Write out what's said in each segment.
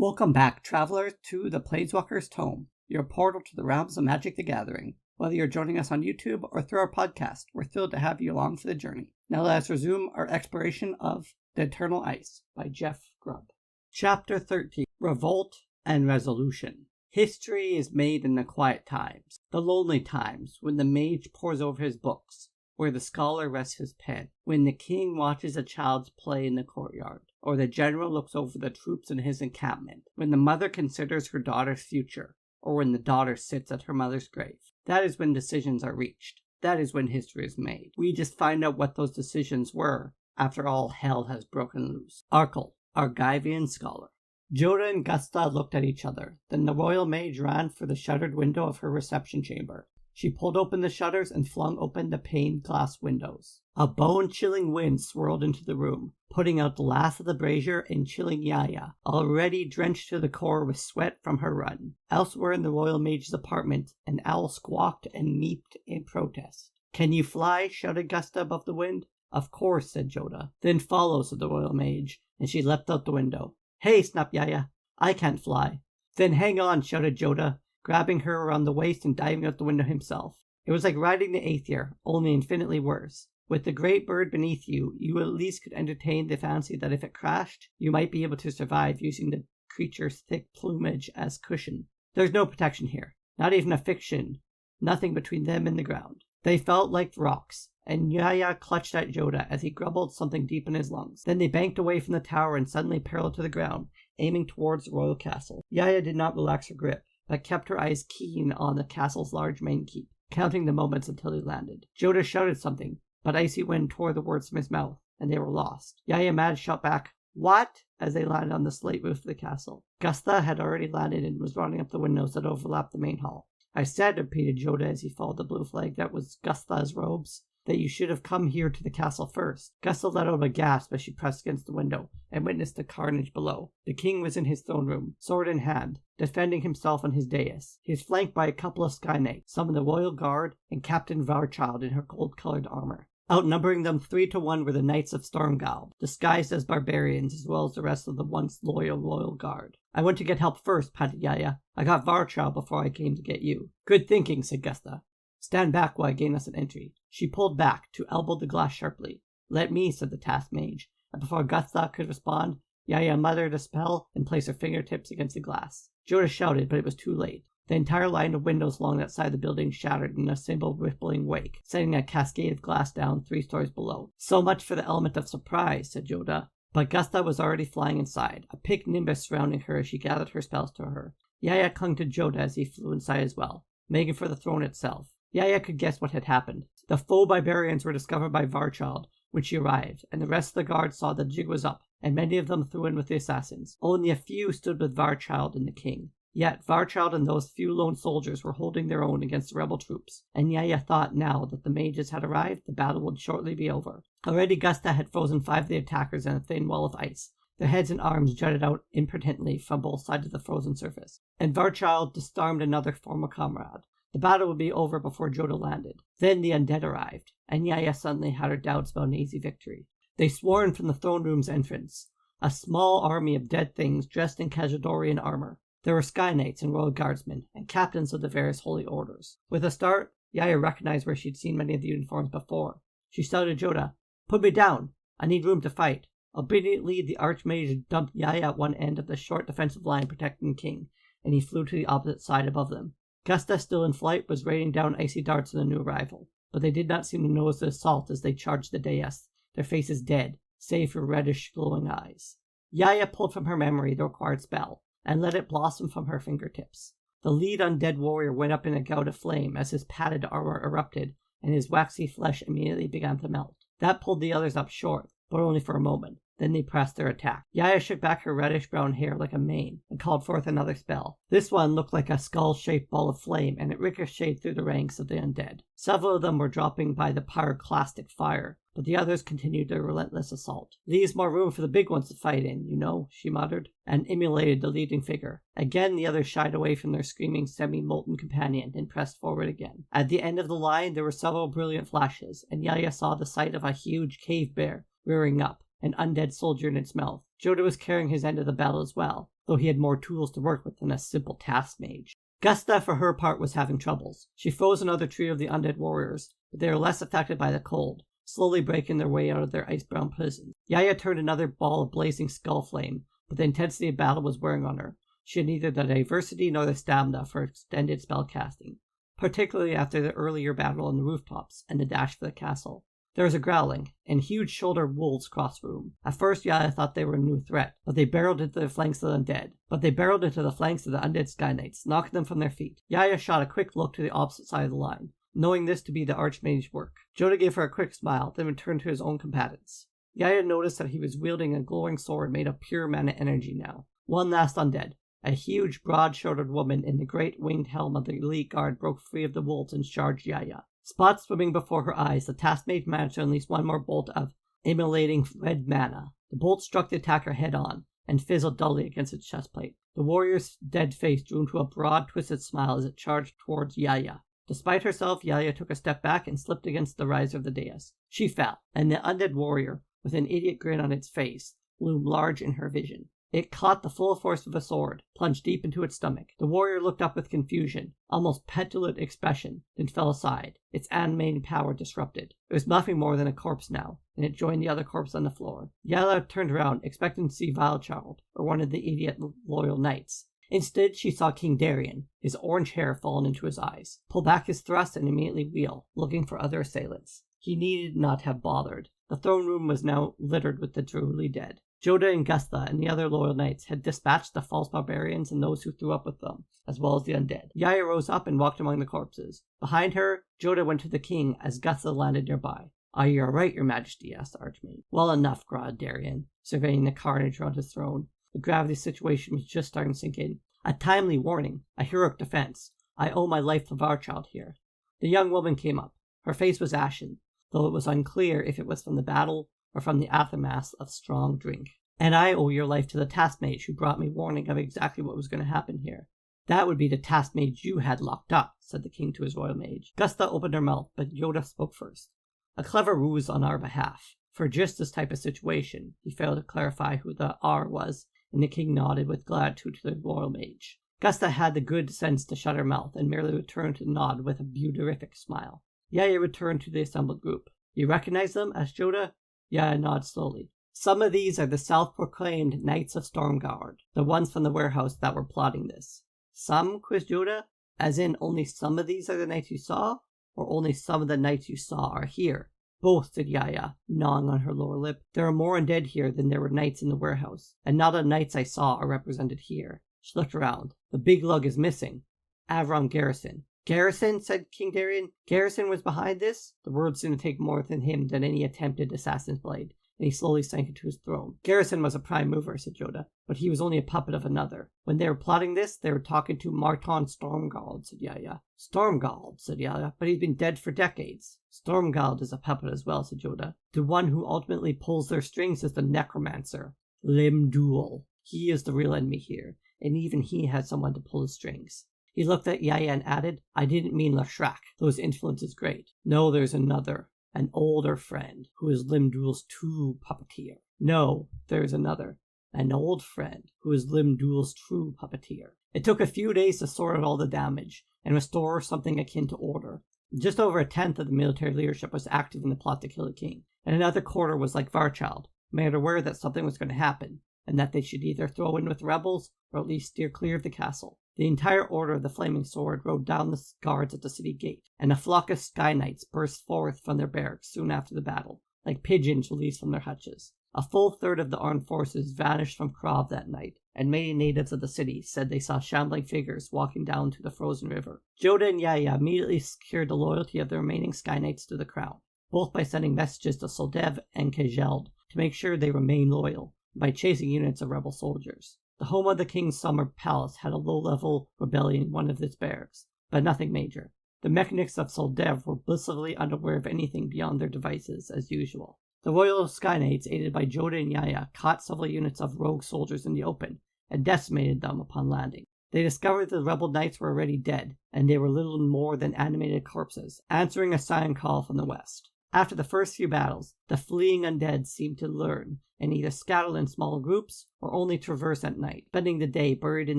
Welcome back, travelers, to the Planeswalker's Tome, your portal to the realms of Magic the Gathering. Whether you're joining us on YouTube or through our podcast, we're thrilled to have you along for the journey. Now let us resume our exploration of The Eternal Ice by Jeff Grubb. Chapter 13, Revolt and Resolution. History is made in the quiet times, the lonely times, when the mage pores over his books, where the scholar rests his pen, when the king watches a child's play in the courtyard, or the general looks over the troops in his encampment, when the mother considers her daughter's future, or when the daughter sits at her mother's grave. That is when decisions are reached. That is when history is made. We just find out what those decisions were after all hell has broken loose. Arkle, Argivian scholar. Jodah and Gusta looked at each other. Then the royal mage ran for the shuttered window of her reception chamber. She pulled open the shutters and flung open the paned glass windows. A bone-chilling wind swirled into the room, putting out the last of the brazier and chilling Yaya, already drenched to the core with sweat from her run. Elsewhere in the royal mage's apartment, an owl squawked and meeped in protest. "Can you fly?" shouted Gusta above the wind. "Of course," said Jodah. "Then follow," said the royal mage, and she leapt out the window. "Hey," snapped Yaya, "I can't fly." "Then hang on," shouted Jodah, grabbing her around the waist and diving out the window himself. It was like riding the Aether, only infinitely worse. With the great bird beneath you, you at least could entertain the fancy that if it crashed, you might be able to survive using the creature's thick plumage as cushion. There's no protection here, not even a fiction, nothing between them and the ground. They felt like rocks, and Yaya clutched at Jodah as he grumbled something deep in his lungs. Then they banked away from the tower and suddenly paralleled to the ground, aiming towards the royal castle. Yaya did not relax her grip, but kept her eyes keen on the castle's large main keep, counting the moments until he landed. Jodah shouted something, but icy wind tore the words from his mouth, and they were lost. Yaya Mad shot back, "What?" as they landed on the slate roof of the castle. Gusta had already landed and was running up the windows that overlapped the main hall. "I said," repeated Jodah as he followed the blue flag that was Gusta's robes, "that you should have come here to the castle first." Gusta let out a gasp as she pressed against the window and witnessed the carnage below. The king was in his throne room, sword in hand, defending himself on his dais. He was flanked by a couple of sky knights, some of the royal guard, and Captain Varchild in her gold-colored armor. Outnumbering them 3-1 were the Knights of Stormgalb, disguised as barbarians, as well as the rest of the once loyal royal guard. "I went to get help first," panted Yaya. "I got Varchild before I came to get you." "Good thinking," said Gusta. "Stand back while I gain us an entry." She pulled back to elbow the glass sharply. "Let me," said the task mage, and before Gusta could respond, Yaya muttered a spell and placed her fingertips against the glass. Jodah shouted, but it was too late. The entire line of windows along that side of the building shattered in a single rippling wake, sending a cascade of glass down 3 stories below. "So much for the element of surprise," said Jodah. But Gusta was already flying inside, a pink nimbus surrounding her as she gathered her spells to her. Yaya clung to Jodah as he flew inside as well, making for the throne itself. Yaya could guess what had happened. The faux barbarians were discovered by Varchild when she arrived, and the rest of the guard saw the jig was up, and many of them threw in with the assassins. Only a few stood with Varchild and the king. Yet Varchild and those few lone soldiers were holding their own against the rebel troops, and Yaya thought now that the mages had arrived, the battle would shortly be over. Already Gusta had frozen 5 of the attackers in a thin wall of ice. Their heads and arms jutted out impotently from both sides of the frozen surface, and Varchild disarmed another former comrade. The battle would be over before Jodah landed. Then the undead arrived, and Yaya suddenly had her doubts about an easy victory. They swarmed from the throne room's entrance, a small army of dead things dressed in Kajadorian armor. There were sky knights and royal guardsmen, and captains of the various holy orders. With a start, Yaya recognized where she'd seen many of the uniforms before. She shouted to Jodah, "Put me down! I need room to fight." Obediently, the archmage dumped Yaya at one end of the short defensive line protecting the king, and he flew to the opposite side above them. Gusta, still in flight, was raining down icy darts on the new arrival, but they did not seem to notice the assault as they charged the dais, their faces dead, save for reddish glowing eyes. Yaya pulled from her memory the required spell, and let it blossom from her fingertips. The lead undead warrior went up in a gout of flame as his padded armor erupted, and his waxy flesh immediately began to melt. That pulled the others up short, but only for a moment. Then they pressed their attack. Yaya shook back her reddish-brown hair like a mane and called forth another spell. This one looked like a skull-shaped ball of flame, and it ricocheted through the ranks of the undead. Several of them were dropping by the pyroclastic fire, but the others continued their relentless assault. "Leaves more room for the big ones to fight in, you know," she muttered, and emulated the leading figure. Again the others shied away from their screaming semi-molten companion and pressed forward again. At the end of the line there were several brilliant flashes, and Yaya saw the sight of a huge cave bear rearing up, an undead soldier in its mouth. Jodah was carrying his end of the battle as well, though he had more tools to work with than a simple task mage. Gusta, for her part, was having troubles. She froze another trio of the undead warriors, but they were less affected by the cold, slowly breaking their way out of their ice-brown prison. Yaya turned another ball of blazing skull flame, but the intensity of battle was wearing on her. She had neither the diversity nor the stamina for extended spellcasting, particularly after the earlier battle on the rooftops and the dash for the castle. There was a growling, and huge-shouldered wolves crossed the room. At first, Yaya thought they were a new threat, but they barreled into the flanks of the undead Sky Knights, knocking them from their feet. Yaya shot a quick look to the opposite side of the line, knowing this to be the archmage's work. Jodah gave her a quick smile, then returned to his own combatants. Yaya noticed that he was wielding a glowing sword made of pure mana energy now. One last undead. A huge, broad-shouldered woman in the great winged helm of the elite guard broke free of the wolves and charged Yaya. Spots swimming before her eyes, the task mage managed to unleash one more bolt of immolating red mana. The bolt struck the attacker head-on and fizzled dully against its chestplate. The warrior's dead face drew into a broad, twisted smile as it charged towards Yaya. Despite herself, Yaya took a step back and slipped against the riser of the dais. She fell, and the undead warrior, with an idiot grin on its face, loomed large in her vision. It caught the full force of a sword, plunged deep into its stomach. The warrior looked up with confusion, almost petulant expression, then fell aside, its animating power disrupted. It was nothing more than a corpse now, and it joined the other corpse on the floor. Yala turned around, expecting to see Vilechild, or one of the idiot loyal knights. Instead, she saw King Darien, his orange hair fallen into his eyes, pull back his thrust and immediately wheel, looking for other assailants. He needed not have bothered. The throne room was now littered with the truly dead. Jodah and Gusta and the other loyal knights had dispatched the false barbarians and those who threw up with them, as well as the undead. Yaya rose up and walked among the corpses. Behind her, Jodah went to the king as Gusta landed nearby. "Are you all right, your majesty?" asked the archmage. "Well enough," growled Darien, surveying the carnage around his throne. The gravity of the situation was just starting to sink in. "A timely warning, a heroic defense. I owe my life to Varchild here." The young woman came up. Her face was ashen, though it was unclear if it was from the battle or from the aftermath of strong drink. "And I owe your life to the task mage who brought me warning of exactly what was going to happen here." "That would be the task mage you had locked up," said the king to his royal mage. Gusta opened her mouth, but Jodah spoke first. "A clever ruse on our behalf. For just this type of situation," he failed to clarify who the R was, and the king nodded with gratitude to the royal mage. Gusta had the good sense to shut her mouth and merely returned to nod with a beautiful smile. Yaya returned to the assembled group. "You recognize them?" asked Jodah. Yaya nodded slowly. "Some of these are the self-proclaimed Knights of Stormguard, the ones from the warehouse that were plotting this." "Some?" quizzed Jodah. "As in, only some of these are the knights you saw? Or only some of the knights you saw are here?" "Both," said Yaya, gnawing on her lower lip. "There are more undead here than there were knights in the warehouse, and none of the knights I saw are represented here." She looked around. "The big lug is missing. Avram Garrison." "Garrison?" said King Darien. "Garrison was behind this?" The words didn't take more than him than any attempted assassin's blade, and he slowly sank into his throne. "Garrison was a prime mover," said Jodah, "but he was only a puppet of another. When they were plotting this, they were talking to Marton Stormgald," said Yaya. "Stormgald," said Yaya, "but he's been dead for decades." "Stormgald is a puppet as well," said Jodah. "The one who ultimately pulls their strings is the necromancer, Limdul. He is the real enemy here, and even he had someone to pull his strings." He looked at Yaya and added, "I didn't mean Lashrak, though his influence is great. No, there's another. An older friend, who is Limdul's true puppeteer." "No, there's another. An old friend, who is Limdul's true puppeteer." It took a few days to sort out all the damage, and restore something akin to order. Just over a tenth of the military leadership was active in the plot to kill the king, and another quarter was like Varchild, made aware that something was going to happen, and that they should either throw in with the rebels, or at least steer clear of the castle. The entire order of the Flaming Sword rode down the guards at the city gate, and a flock of Sky Knights burst forth from their barracks soon after the battle, like pigeons released from their hutches. A full third of the armed forces vanished from Krav that night, and many natives of the city said they saw shambling figures walking down to the frozen river. Jodah and Yaya immediately secured the loyalty of the remaining Sky Knights to the crown, both by sending messages to Soldev and Kjeld to make sure they remain loyal, and by chasing units of rebel soldiers. The home of the king's summer palace had a low-level rebellion in one of its barracks, but nothing major. The mechanics of Soldev were blissfully unaware of anything beyond their devices, as usual. The Royal Sky Knights, aided by Jodah and Yaya, caught several units of rogue soldiers in the open and decimated them upon landing. They discovered the rebel knights were already dead, and they were little more than animated corpses, answering a siren call from the west. After the first few battles, the fleeing undead seemed to learn and either scatter in small groups or only traverse at night, spending the day buried in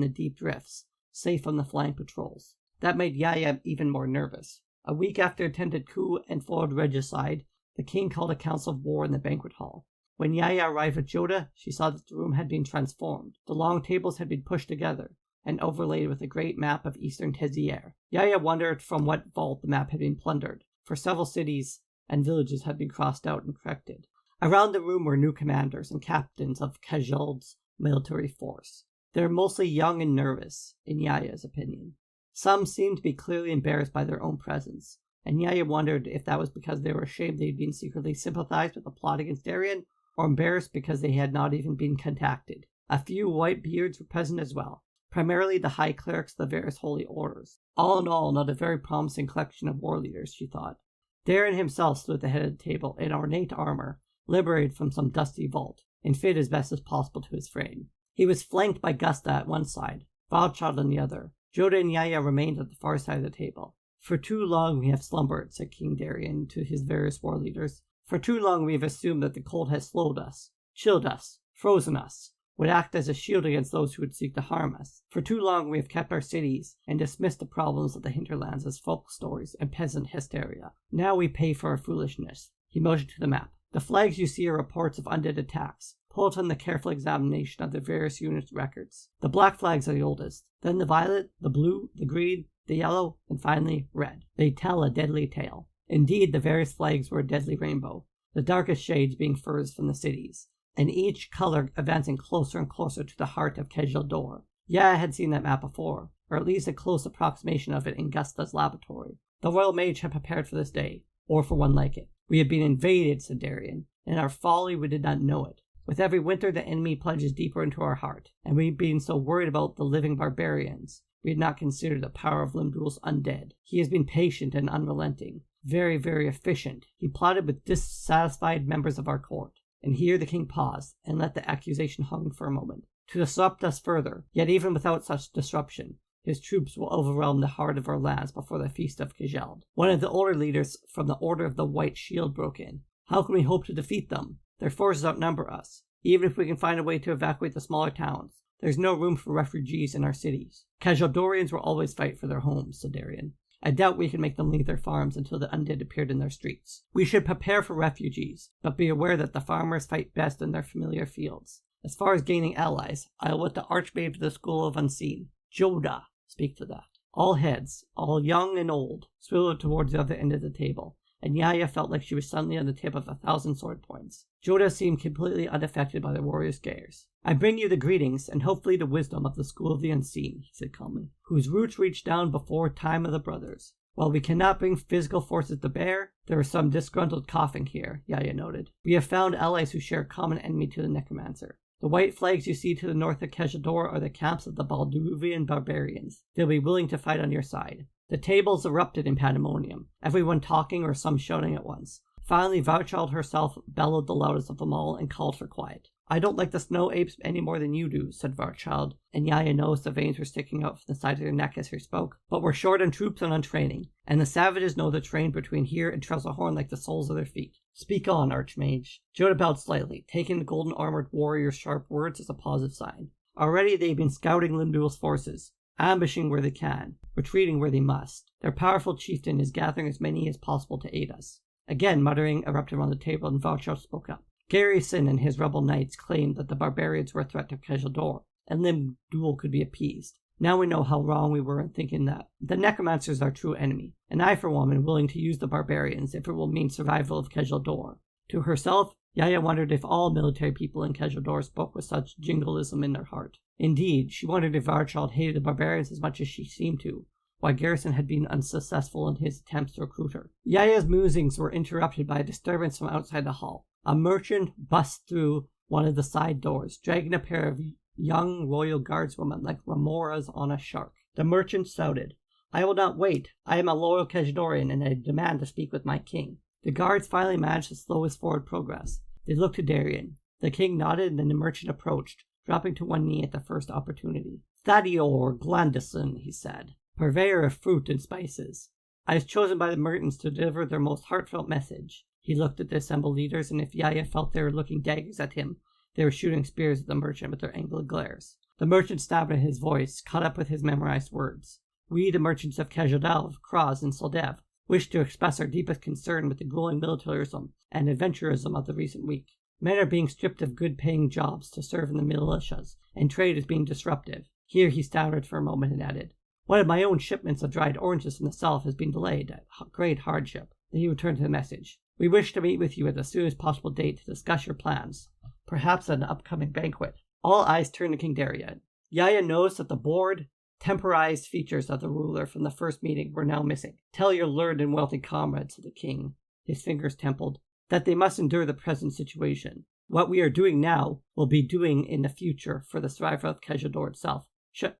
the deep drifts, safe from the flying patrols. That made Yaya even more nervous. A week after attempted coup and foiled regicide, the king called a council of war in the banquet hall. When Yaya arrived with Jodah, she saw that the room had been transformed. The long tables had been pushed together and overlaid with a great map of eastern Tezier. Yaya wondered from what vault the map had been plundered, for several cities and villages had been crossed out and corrected. Around the room were new commanders and captains of Kajald's military force. They were mostly young and nervous, in Yaya's opinion. Some seemed to be clearly embarrassed by their own presence, and Yaya wondered if that was because they were ashamed they had been secretly sympathized with the plot against Darien, or embarrassed because they had not even been contacted. A few white beards were present as well, primarily the high clerics of the various holy orders. All in all, not a very promising collection of war leaders, she thought. Darien himself stood at the head of the table in ornate armor, liberated from some dusty vault, and fit as best as possible to his frame. He was flanked by Gusta at one side, Wildchild on the other. Jodah and Yaya remained at the far side of the table. For too long we have slumbered, said King Darien to his various war leaders. For too long we have assumed that the cold has slowed us, chilled us, frozen us, would act as a shield against those who would seek to harm us. For too long we have kept our cities and dismissed the problems of the hinterlands as folk stories and peasant hysteria. Now we pay for our foolishness. He motioned to the map. The flags you see are reports of undead attacks, pulled from the careful examination of the various units' records. The black flags are the oldest, then the violet, the blue, the green, the yellow, and finally red. They tell a deadly tale. Indeed, the various flags were a deadly rainbow, the darkest shades being furs from the cities, and each color advancing closer and closer to the heart of Kejildor. Yaya had seen that map before, or at least a close approximation of it in Gusta's laboratory. The royal mage had prepared for this day, or for one like it. We had been invaded, said Darien. In our folly we did not know it. With every winter the enemy plunges deeper into our heart, and we had been so worried about the living barbarians, we had not considered the power of Limdul's undead. He has been patient and unrelenting, very, very efficient. He plotted with dissatisfied members of our court. And here the king paused, and let the accusation hang for a moment. To disrupt us further, yet even without such disruption, his troops will overwhelm the heart of our lands before the feast of Kajeld. One of the older leaders from the Order of the White Shield broke in. How can we hope to defeat them? Their forces outnumber us. Even if we can find a way to evacuate the smaller towns, there's no room for refugees in our cities. Kajeldorians will always fight for their homes, said Darien. I doubt we can make them leave their farms until the undead appeared in their streets. We should prepare for refugees, but be aware that the farmers fight best in their familiar fields. As far as gaining allies, I will let the archmage of the School of Unseen, Jodah, speak to that. All heads, all young and old, swiveled towards the other end of the table, and Yaya felt like she was suddenly on the tip of 1,000 sword points. Jodah seemed completely unaffected by the warrior's gaze. I bring you the greetings and hopefully the wisdom of the School of the Unseen, he said calmly, whose roots reach down before time of the brothers. While we cannot bring physical forces to bear, there is some disgruntled coughing here, Yaya noted. We have found allies who share a common enemy to the necromancer. The white flags you see to the north of Kejildor are the camps of the Balduvian barbarians. They'll be willing to fight on your side. The tables erupted in pandemonium, everyone talking or some shouting at once. Finally, Wildchild herself bellowed the loudest of them all and called for quiet. I don't like the snow apes any more than you do, said Wildchild, and Yaya noticed the veins were sticking out from the side of their neck as she spoke. But we're short on troops and on training, and the savages know the terrain between here and Trezorhorn like the soles of their feet. Speak on, archmage. Jodah bowed slightly, taking the golden-armored warrior's sharp words as a positive sign. Already they've been scouting Limdul's forces, ambushing where they can, retreating where they must. Their powerful chieftain is gathering as many as possible to aid us. Again, muttering erupted around the table, and Wildchild spoke up. Garrison and his rebel knights claimed that the barbarians were a threat to Kejildor, and Limdul could be appeased. Now we know how wrong we were in thinking that. The necromancer is our true enemy, and I for one am willing to use the barbarians if it will mean survival of Kejildor. To herself, Yaya wondered if all military people in Kejildor spoke with such jingoism in their heart. Indeed, she wondered if Wildchild hated the barbarians as much as she seemed to, why Garrison had been unsuccessful in his attempts to recruit her. Yaya's musings were interrupted by a disturbance from outside the hall. A merchant bust through one of the side doors, dragging a pair of young royal guardswomen like remoras on a shark. The merchant shouted, I will not wait. I am a loyal Kejidorian, and I demand to speak with my king. The guards finally managed to slow his forward progress. They looked to Darien. The king nodded, and then the merchant approached, dropping to one knee at the first opportunity. Thadior Glandison, he said, purveyor of fruit and spices. I was chosen by the merchants to deliver their most heartfelt message. He looked at the assembled leaders, and if Yaya felt they were looking daggers at him, they were shooting spears at the merchant with their angled glares. The merchant stabbed at his voice, caught up with his memorized words. We, the merchants of Kajadal, Kraz, and Soldev, wish to express our deepest concern with the grueling militarism and adventurism of the recent week. Men are being stripped of good-paying jobs to serve in the militias, and trade is being disruptive. Here he stuttered for a moment and added, one of my own shipments of dried oranges from the south has been delayed at great hardship. Then he returned to the message. We wish to meet with you at the soonest possible date to discuss your plans, perhaps at an upcoming banquet. All eyes turned to King Darian. Yaya noticed that the bored, temporized features of the ruler from the first meeting were now missing. Tell your learned and wealthy comrades, said the king, his fingers templed, that they must endure the present situation. What we are doing now will be doing in the future for the survival of Kajador itself.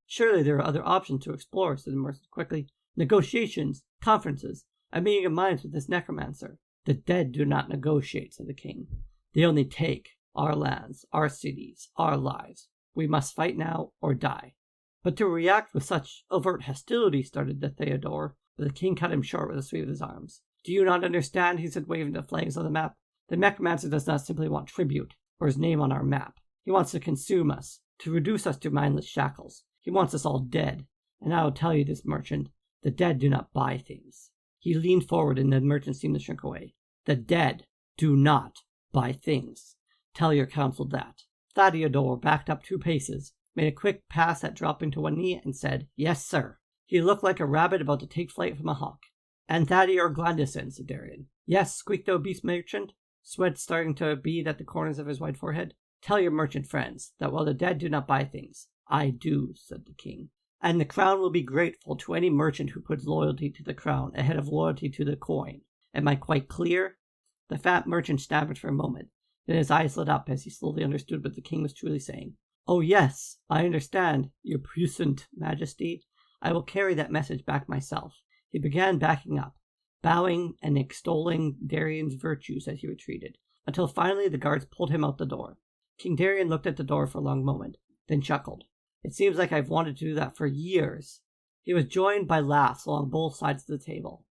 Surely there are other options to explore, said the merchant quickly. Negotiations, conferences, a meeting of minds with this necromancer. The dead do not negotiate, said the king. They only take our lands, our cities, our lives. We must fight now or die. But to react with such overt hostility, started the Theodore, but the king cut him short with a sweep of his arms. Do you not understand, he said, waving the flames on the map? The necromancer does not simply want tribute, or his name on our map. He wants to consume us, to reduce us to mindless shackles. He wants us all dead. And I will tell you this, merchant, the dead do not buy things. He leaned forward and the merchant seemed to shrink away. The dead do not buy things. Tell your council that. Theodore backed up 2 paces, made a quick pass at dropping to one knee, and said, Yes, sir. He looked like a rabbit about to take flight from a hawk. And Thaddeus Glandison, said Darian. Yes, squeaked the obese merchant, sweat starting to bead at the corners of his white forehead. Tell your merchant friends that while the dead do not buy things, I do, said the king. And the crown will be grateful to any merchant who puts loyalty to the crown ahead of loyalty to the coin. Am I quite clear? The fat merchant stammered for a moment. Then his eyes lit up as he slowly understood what the king was truly saying. Oh yes, I understand, your puissant majesty. I will carry that message back myself. He began backing up, bowing and extolling Darian's virtues as he retreated, until finally the guards pulled him out the door. King Darian looked at the door for a long moment, then chuckled. It seems like I've wanted to do that for years. He was joined by laughs along both sides of the table.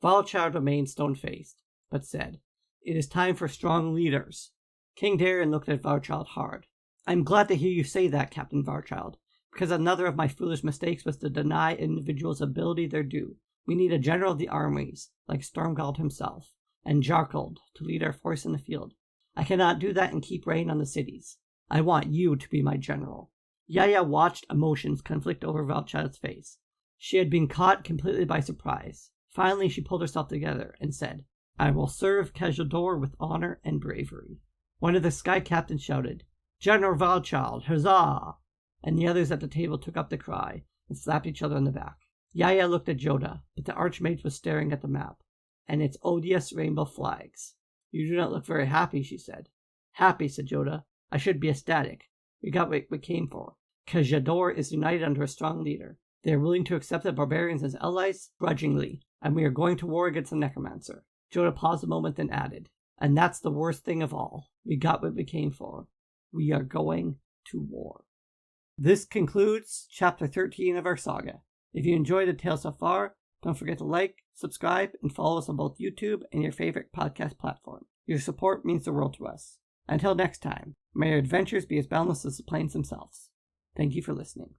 Valchild remained stone-faced, but said, It is time for strong leaders. King Darian looked at Valchild hard. I'm glad to hear you say that, Captain Valchild, because another of my foolish mistakes was to deny individuals ability their due. We need a general of the armies, like Stormgald himself, and Jarkald to lead our force in the field. I cannot do that and keep reign on the cities. I want you to be my general. Yaya watched emotions conflict over Valchild's face. She had been caught completely by surprise. Finally, she pulled herself together and said, I will serve Kajador with honor and bravery. One of the sky captains shouted, General Valchild, huzzah! And the others at the table took up the cry and slapped each other on the back. Yaya looked at Jodah, but the archmage was staring at the map and its odious rainbow flags. You do not look very happy, she said. Happy, said Jodah. I should be ecstatic. We got what we came for. Kajador is united under a strong leader. They are willing to accept the barbarians as allies grudgingly, and we are going to war against the necromancer. Jodah paused a moment, then added, And that's the worst thing of all. We got what we came for. We are going to war. This concludes Chapter 13 of our saga. If you enjoyed the tale so far, don't forget to like, subscribe, and follow us on both YouTube and your favorite podcast platform. Your support means the world to us. Until next time, may your adventures be as boundless as the plains themselves. Thank you for listening.